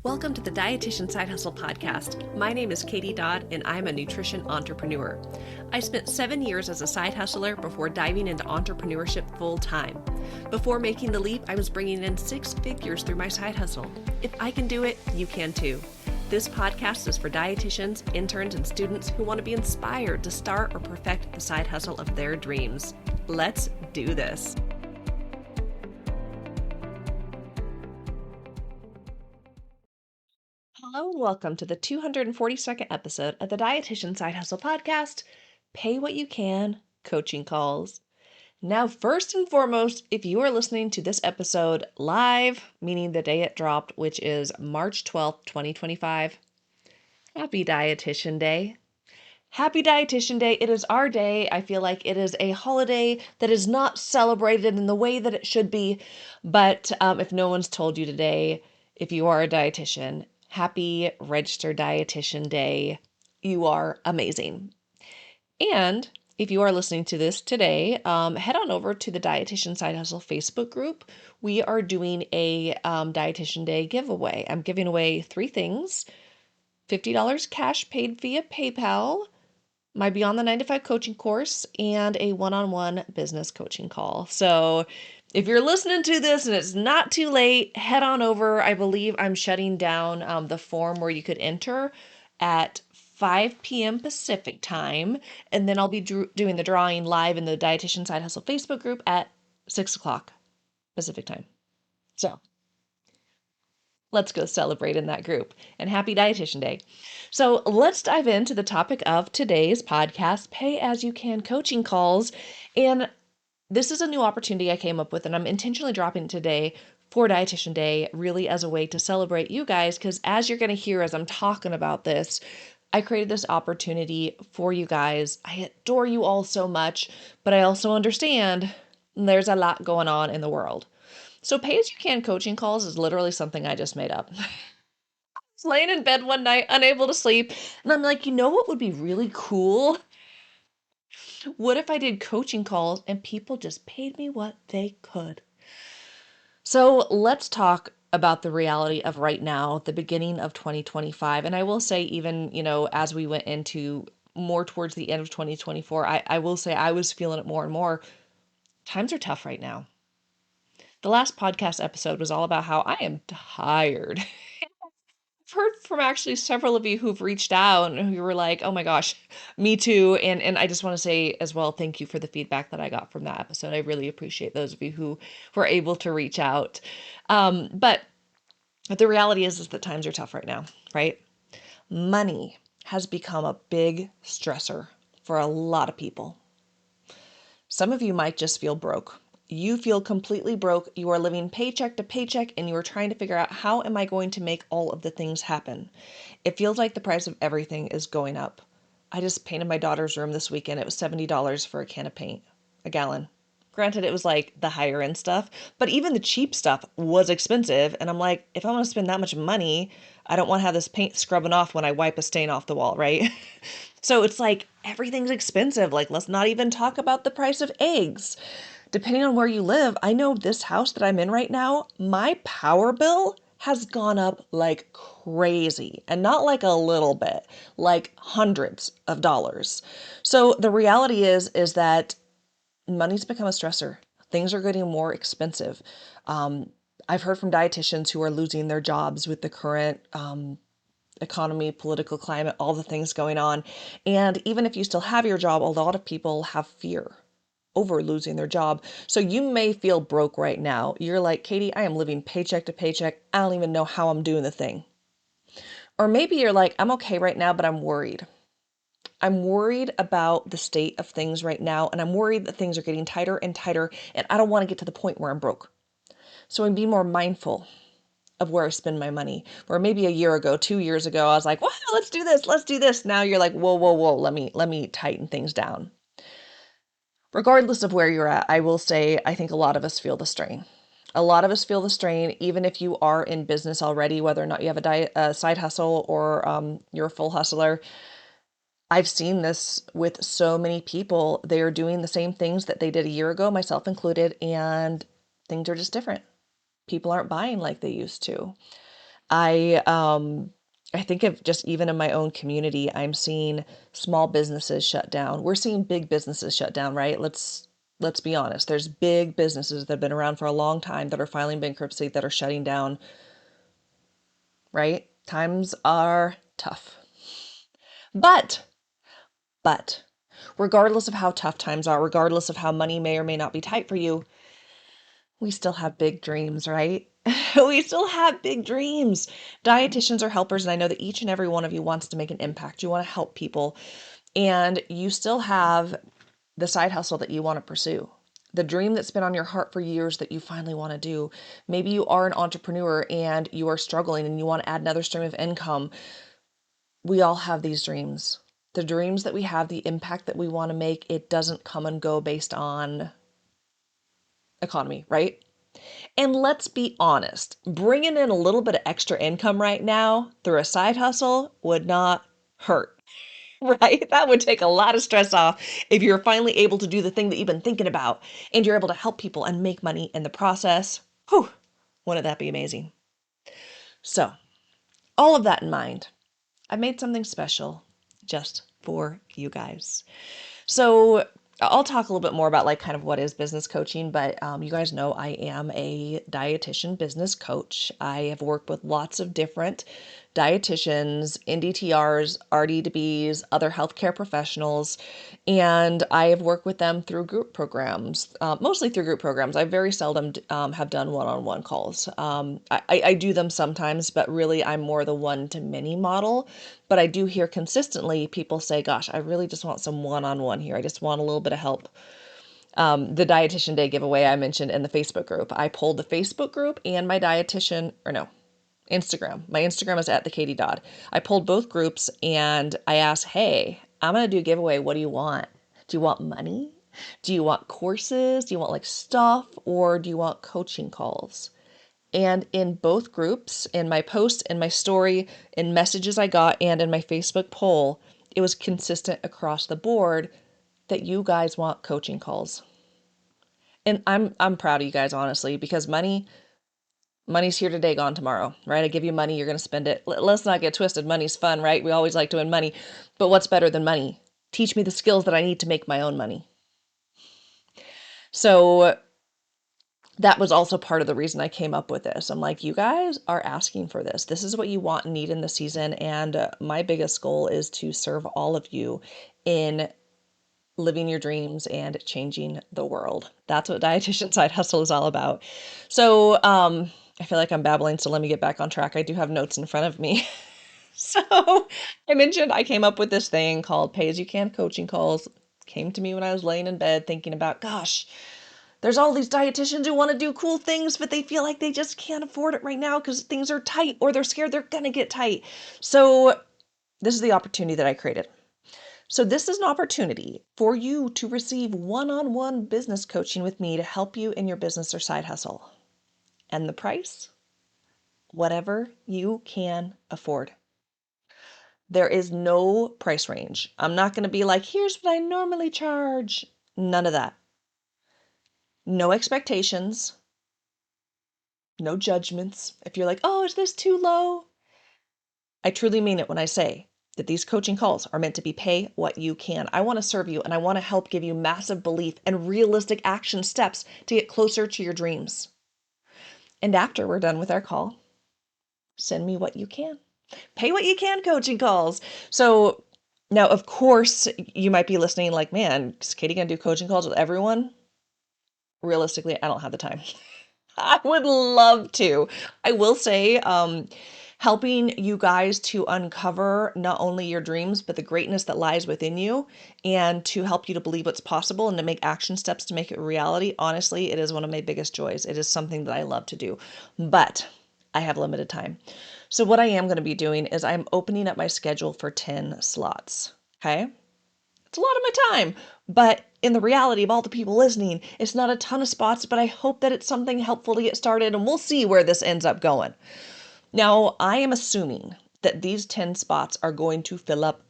Welcome to the Dietitian Side Hustle podcast. My name is Katie Dodd, and I'm a nutrition entrepreneur. I spent 7 years as a side hustler before diving into entrepreneurship full time. Before making the leap, I was bringing in 6 figures through my side hustle. If I can do it, you can too. This podcast is for dietitians, interns, and students who want to be inspired to start or perfect the side hustle of their dreams. Let's do this. Hello and welcome to the 242nd episode of the Dietitian Side Hustle podcast, Pay What You Can, Coaching Calls. Now, first and foremost, if you are listening to this episode live, meaning the day it dropped, which is March 12th, 2025, happy Dietitian Day. Happy Dietitian Day. It is our day. I feel like it is a holiday that is not celebrated in the way that it should be. But if no one's told you today, if you are a dietitian, happy Registered Dietitian Day. You are amazing. And if you are listening to this today, head on over to the Dietitian Side Hustle Facebook group. We are doing a Dietitian Day giveaway. I'm giving away 3 things: $50 cash paid via PayPal, my Beyond the 9 to 5 coaching course, and a one-on-one business coaching call. So if you're listening to this and it's not too late, head on over. I believe I'm shutting down the form where you could enter at 5 p.m. Pacific time, and then I'll be doing the drawing live in the Dietitian Side Hustle Facebook group at 6 o'clock Pacific time. So let's go celebrate in that group, and happy Dietitian Day. So let's dive into the topic of today's podcast, Pay As You Can Coaching Calls. And this is a new opportunity I came up with, and I'm intentionally dropping it today for Dietitian Day, really as a way to celebrate you guys, because as you're going to hear as I'm talking about this, I created this opportunity for you guys. I adore you all so much, but I also understand there's a lot going on in the world. So Pay As You Can Coaching Calls is literally something I just made up. I was laying in bed one night, unable to sleep, and I'm like, you know what would be really cool? What if I did coaching calls and people just paid me what they could? So let's talk about the reality of right now, the beginning of 2025. And I will say, even, as we went into more towards the end of 2024, I will say I was feeling it more and more. Times are tough right now. The last podcast episode was all about how I am tired. I've heard from actually several of you who've reached out and who were like, oh my gosh, me too. And I just want to say as well, thank you for the feedback that I got from that episode. I really appreciate those of you who were able to reach out. But the reality is that times are tough right now, right? Money has become a big stressor for a lot of people. Some of you might just feel broke. You feel completely broke. You are living paycheck to paycheck, and you are trying to figure out, how am I going to make all of the things happen? It feels like the price of everything is going up. I just painted my daughter's room this weekend. It was $70 for a can of paint, a gallon. Granted, it was like the higher end stuff, but even the cheap stuff was expensive. And I'm like, if I'm going to spend that much money, I don't want to have this paint scrubbing off when I wipe a stain off the wall, right? So it's like everything's expensive. Like, let's not even talk about the price of eggs. Depending on where you live, I know this house that I'm in right now, my power bill has gone up like crazy, and not like a little bit, like hundreds of dollars. So the reality is that money's become a stressor. Things are getting more expensive. I've heard from dietitians who are losing their jobs with the current economy, political climate, all the things going on. And even if you still have your job, a lot of people have fear over losing their job. So you may feel broke right now. You're like, Katie, I am living paycheck to paycheck. I don't even know how I'm doing the thing. Or maybe you're like, I'm okay right now, but I'm worried. I'm worried about the state of things right now, and I'm worried that things are getting tighter and tighter, and I don't want to get to the point where I'm broke. So I'm being more mindful of where I spend my money. Or maybe a year ago, 2 years ago, I was like, wow, let's do this. Now you're like, whoa, let me tighten things down. Regardless of where you're at, I will say, I think a lot of us feel the strain. A lot of us feel the strain, even if you are in business already, whether or not you have a side hustle or you're a full hustler. I've seen this with so many people. They are doing the same things that they did a year ago, myself included, and things are just different. People aren't buying like they used to. I think of just even in my own community, I'm seeing small businesses shut down. We're seeing big businesses shut down, right? Let's be honest. There's big businesses that have been around for a long time that are filing bankruptcy, that are shutting down, right? Times are tough. But but regardless of how tough times are, regardless of how money may or may not be tight for you, we still have big dreams, right? We still have big dreams. Dietitians are helpers, and I know that each and every one of you wants to make an impact. You want to help people, and you still have the side hustle that you want to pursue. The dream that's been on your heart for years that you finally want to do. Maybe you are an entrepreneur and you are struggling and you want to add another stream of income. We all have these dreams. The dreams that we have, the impact that we want to make, it doesn't come and go based on economy, right? And let's be honest, bringing in a little bit of extra income right now through a side hustle would not hurt, right? That would take a lot of stress off if you're finally able to do the thing that you've been thinking about and you're able to help people and make money in the process. Whew, wouldn't that be amazing? So, all of that in mind, I made something special just for you guys. So I'll talk a little bit more about like kind of what is business coaching, but you guys know I am a dietitian business coach. I have worked with lots of different dietitians, NDTRs, RD2Bs, other healthcare professionals, and I have worked with them through group programs, mostly through group programs. I very seldom have done one-on-one calls. I do them sometimes, but really I'm more the one-to-many model. But I do hear consistently people say, gosh, I really just want some one-on-one here. I just want a little bit of help. The Dietitian Day giveaway I mentioned in the Facebook group. I pulled the Facebook group and my dietitian, or no, Instagram. My Instagram is at the Katie Dodd. I pulled both groups and I asked, hey, I'm going to do a giveaway. What do you want? Do you want money? Do you want courses? Do you want like stuff? Or do you want coaching calls? And in both groups, in my post, in my story, in messages I got, and in my Facebook poll, it was consistent across the board that you guys want coaching calls. And I'm proud of you guys, honestly, because money's here today, gone tomorrow, right? I give you money, you're going to spend it. Let's not get twisted. Money's fun, right? We always like to win money. But what's better than money? Teach me the skills that I need to make my own money. So that was also part of the reason I came up with this. I'm like, you guys are asking for this. This is what you want and need in the season. And my biggest goal is to serve all of you in living your dreams and changing the world. That's what Dietitian Side Hustle is all about. So I feel like I'm babbling, so let me get back on track. I do have notes in front of me. So I mentioned I came up with this thing called Pay As You Can Coaching Calls. Came to me when I was laying in bed thinking about, gosh, there's all these dietitians who want to do cool things, but they feel like they just can't afford it right now because things are tight or they're scared they're going to get tight. So this is the opportunity that I created. So this is an opportunity for you to receive one-on-one business coaching with me to help you in your business or side hustle. And the price? Whatever you can afford. There is no price range. I'm not going to be like, here's what I normally charge. None of that. No expectations. No judgments. If you're like, oh, is this too low? I truly mean it when I say that these coaching calls are meant to be pay what you can. I want to serve you and I want to help give you massive belief and realistic action steps to get closer to your dreams. And after we're done with our call, send me what you can. Pay what you can coaching calls. So now, of course, you might be listening like, man, is Katie going to do coaching calls with everyone? Realistically, I don't have the time. I would love to. I will say, helping you guys to uncover not only your dreams, but the greatness that lies within you and to help you to believe what's possible and to make action steps to make it a reality. Honestly, it is one of my biggest joys. It is something that I love to do, but I have limited time. So what I am going to be doing is I'm opening up my schedule for 10 slots. Okay. It's a lot of my time, but in the reality of all the people listening, it's not a ton of spots, but I hope that it's something helpful to get started and we'll see where this ends up going. Now, I am assuming that these 10 spots are going to fill up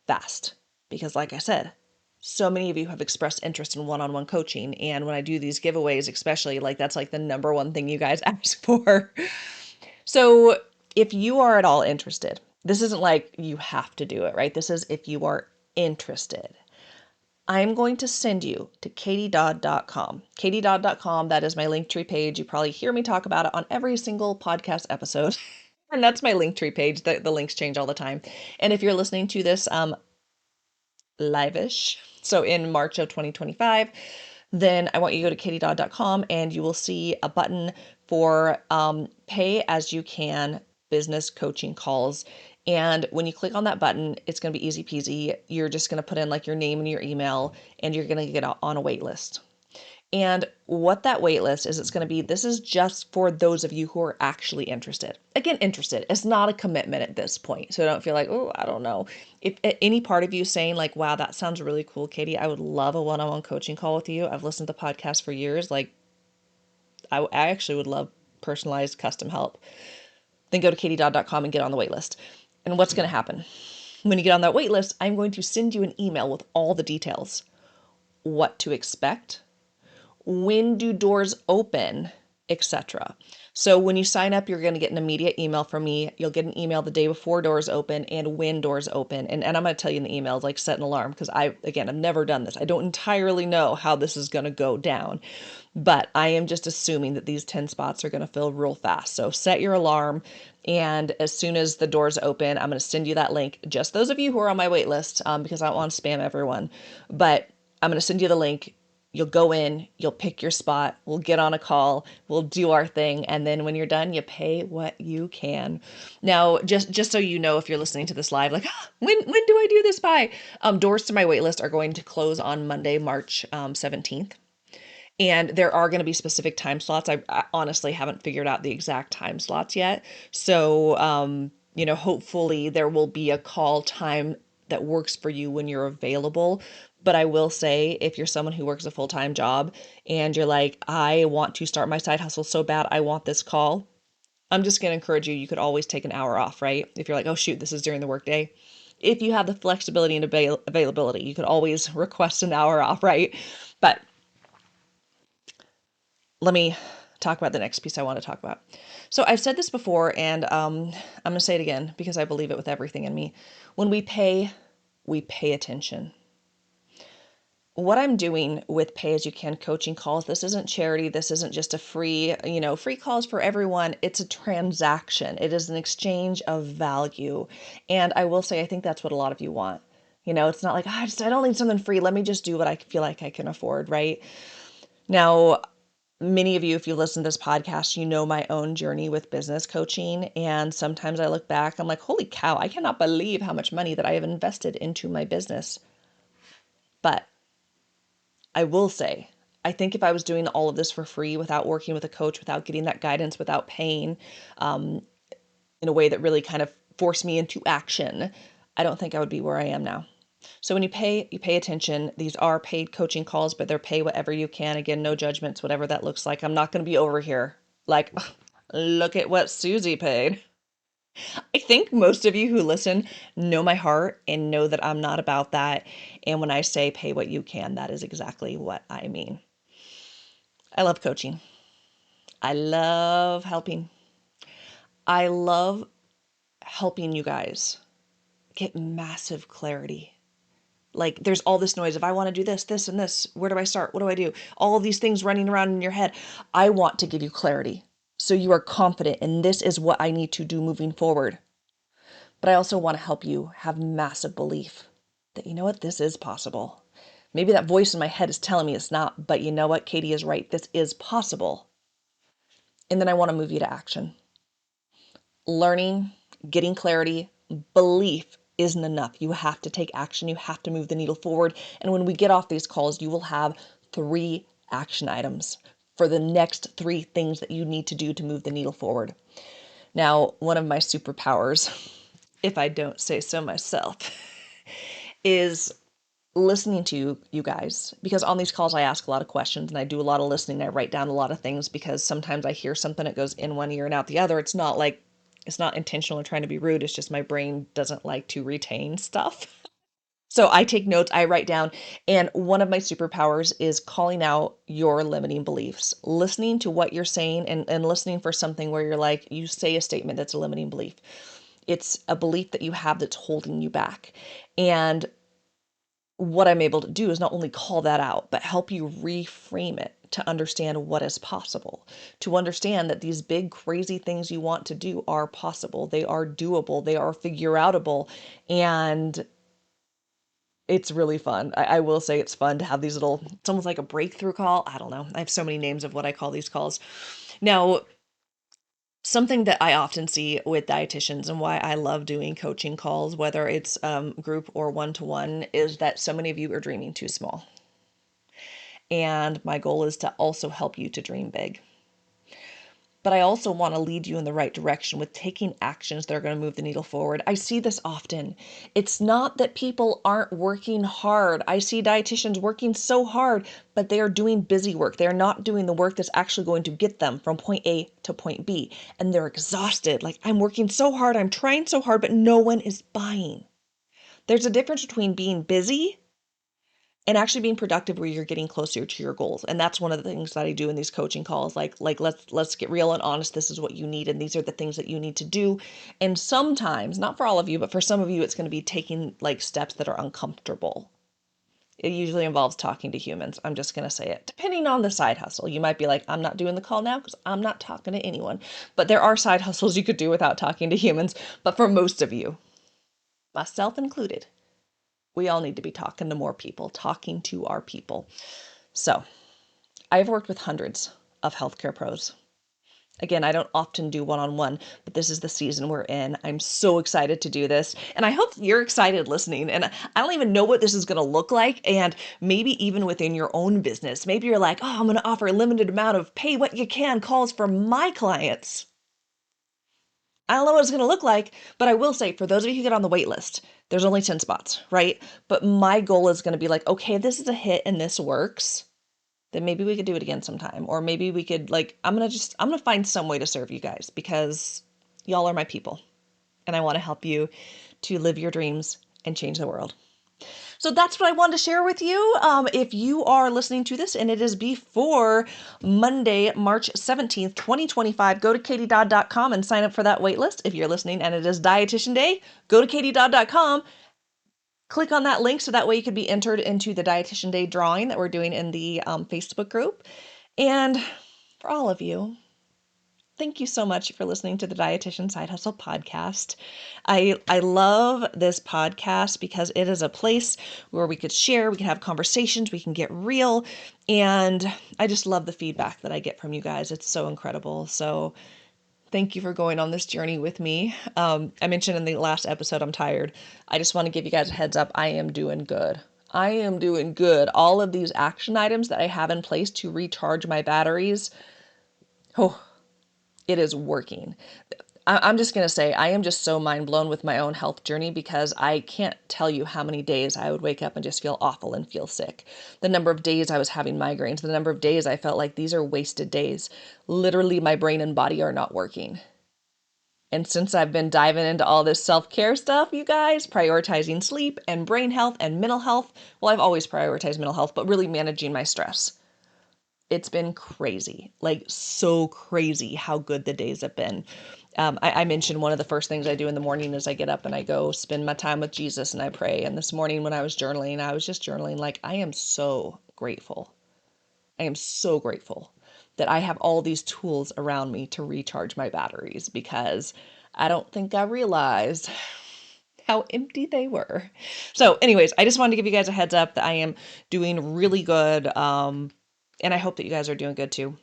fast because like I said, so many of you have expressed interest in one-on-one coaching. And when I do these giveaways, especially like that's like the number one thing you guys ask for. So if you are at all interested, this isn't like you have to do it, right? This is if you are interested. I'm going to send you to katiedodd.com. Katiedodd.com, that is my Linktree page. You probably hear me talk about it on every single podcast episode. And that's my Linktree page. The links change all the time. And if you're listening to this live-ish, so in March of 2025, then I want you to go to katiedodd.com and you will see a button for pay as you can business coaching calls. And when you click on that button, it's going to be easy peasy. You're just going to put in like your name and your email, and you're going to get on a wait list. And what that wait list is, it's going to be, this is just for those of you who are actually interested. Again, interested. It's not a commitment at this point. So don't feel like, oh, I don't know. If at any part of you saying like, wow, that sounds really cool, Katie, I would love a one-on-one coaching call with you. I've listened to the podcast for years. Like, I actually would love personalized custom help. Then go to katiedodd.com and get on the wait list. And what's going to happen? When you get on that wait list, I'm going to send you an email with all the details. What to expect, when do doors open, etc. So when you sign up, you're going to get an immediate email from me. You'll get an email the day before doors open and when doors open. And I'm going to tell you in the email, like set an alarm, because I've never done this. I don't entirely know how this is going to go down, but I am just assuming that these 10 spots are going to fill real fast. So set your alarm. And as soon as the doors open, I'm going to send you that link. Just those of you who are on my wait list, because I don't want to spam everyone, but I'm going to send you the link. You'll go in, you'll pick your spot, we'll get on a call, we'll do our thing, and then when you're done, you pay what you can. Now, just so you know, if you're listening to this live, like, when do I do this by? Doors to my waitlist are going to close on Monday, March 17th. And there are going to be specific time slots. I honestly haven't figured out the exact time slots yet. So, hopefully there will be a call time that works for you when you're available. But I will say, if you're someone who works a full-time job and you're like, I want to start my side hustle so bad, I want this call, I'm just going to encourage you. You could always take an hour off, right? If you're like, oh, shoot, this is during the workday. If you have the flexibility and availability, you could always request an hour off, right? But let me talk about the next piece I want to talk about. So I've said this before, and I'm going to say it again because I believe it with everything in me. When we pay attention. What I'm doing with Pay As You Can coaching calls, this isn't charity. This isn't just a free calls for everyone. It's a transaction. It is an exchange of value. And I will say, I think that's what a lot of you want. It's not like, I don't need something free. Let me just do what I feel like I can afford, right? Now, many of you, if you listen to this podcast, you know my own journey with business coaching. And sometimes I look back, I'm like, holy cow, I cannot believe how much money that I have invested into my business. But I will say, I think if I was doing all of this for free without working with a coach, without getting that guidance, without paying in a way that really kind of forced me into action, I don't think I would be where I am now. So when you pay attention. These are paid coaching calls, but they're pay whatever you can. Again, no judgments, whatever that looks like. I'm not going to be over here like, look at what Susie paid. I think most of you who listen know my heart and know that I'm not about that. And when I say pay what you can, that is exactly what I mean. I love coaching. I love helping. I love helping you guys get massive clarity. Like there's all this noise. If I want to do this, this, and this, where do I start? What do I do? All of these things running around in your head. I want to give you clarity so you are confident and this is what I need to do moving forward. But I also want to help you have massive belief that, you know what, this is possible. Maybe that voice in my head is telling me it's not, but you know what, Katie is right. This is possible. And then I want to move you to action. Learning, getting clarity, belief isn't enough. You have to take action. You have to move the needle forward. And when we get off these calls, you will have 3 action items for the next 3 things that you need to do to move the needle forward. Now, one of my superpowers, if I don't say so myself, is listening to you guys, because on these calls I ask a lot of questions and I do a lot of listening. I write down a lot of things because sometimes I hear something that goes in one ear and out the other. It's not intentional and trying to be rude. It's just my brain doesn't like to retain stuff. So I take notes, I write down, and one of my superpowers is calling out your limiting beliefs, listening to what you're saying and listening for something where you're like, you say a statement that's a limiting belief. It's a belief that you have that's holding you back. And what I'm able to do is not only call that out, but help you reframe it to understand what is possible, to understand that these big, crazy things you want to do are possible. They are doable. They are figure outable. And it's really fun. I will say it's fun to have these little, it's almost like a breakthrough call. I don't know. I have so many names of what I call these calls. Now, something that I often see with dietitians and why I love doing coaching calls, whether it's group or one-to-one, is that so many of you are dreaming too small. And my goal is to also help you to dream big. But I also want to lead you in the right direction with taking actions that are going to move the needle forward. I see this often. It's not that people aren't working hard. I see dietitians working so hard, but they are doing busy work. They're not doing the work that's actually going to get them from point A to point B. And they're exhausted. Like, I'm working so hard, I'm trying so hard, but no one is buying. There's a difference between being busy and actually being productive where you're getting closer to your goals. And that's one of the things that I do in these coaching calls. Like let's get real and honest. This is what you need, and these are the things that you need to do. And sometimes, not for all of you, but for some of you, it's going to be taking like steps that are uncomfortable. It usually involves talking to humans. I'm just going to say it. Depending on the side hustle, you might be like, I'm not doing the call now because I'm not talking to anyone. But there are side hustles you could do without talking to humans. But for most of you, myself included, we all need to be talking to more people, talking to our people. So I've worked with hundreds of healthcare pros. Again, I don't often do one-on-one, but this is the season we're in. I'm so excited to do this. And I hope you're excited listening. And I don't even know what this is going to look like. And maybe even within your own business, maybe you're like, oh, I'm going to offer a limited amount of pay what you can calls for my clients. I don't know what it's going to look like, but I will say for those of you who get on the wait list, there's only 10 spots, right? But my goal is going to be like, okay, this is a hit and this works. Then maybe we could do it again sometime. Or maybe we could I'm going to find some way to serve you guys because y'all are my people and I want to help you to live your dreams and change the world. So that's what I wanted to share with you. If you are listening to this and it is before Monday, March 17th, 2025, go to katiedodd.com and sign up for that waitlist. If you're listening and it is Dietitian Day, go to katiedodd.com, click on that link so that way you could be entered into the Dietitian Day drawing that we're doing in the Facebook group. And for all of you, thank you so much for listening to the Dietitian Side Hustle podcast. I love this podcast because it is a place where we could share, we can have conversations, we can get real. And I just love the feedback that I get from you guys. It's so incredible. So thank you for going on this journey with me. I mentioned in the last episode, I'm tired. I just want to give you guys a heads up. I am doing good. I am doing good. All of these action items that I have in place to recharge my batteries, it is working. I'm just going to say, I am just so mind blown with my own health journey because I can't tell you how many days I would wake up and just feel awful and feel sick. The number of days I was having migraines, the number of days I felt like these are wasted days. Literally, my brain and body are not working. And since I've been diving into all this self-care stuff, you guys, prioritizing sleep and brain health and mental health, well, I've always prioritized mental health, but really managing my stress. It's been crazy, like so crazy how good the days have been. I mentioned one of the first things I do in the morning is I get up and I go spend my time with Jesus and I pray. And this morning when I was journaling, I was just journaling like, I am so grateful. I am so grateful that I have all these tools around me to recharge my batteries because I don't think I realized how empty they were. So anyways, I just wanted to give you guys a heads up that I am doing really good. And I hope that you guys are doing good too.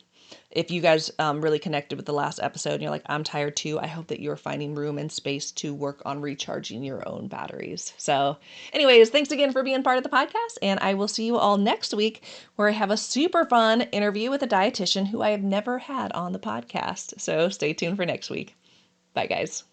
If you guys really connected with the last episode and you're like, I'm tired too, I hope that you're finding room and space to work on recharging your own batteries. So anyways, thanks again for being part of the podcast. And I will see you all next week where I have a super fun interview with a dietitian who I have never had on the podcast. So stay tuned for next week. Bye, guys.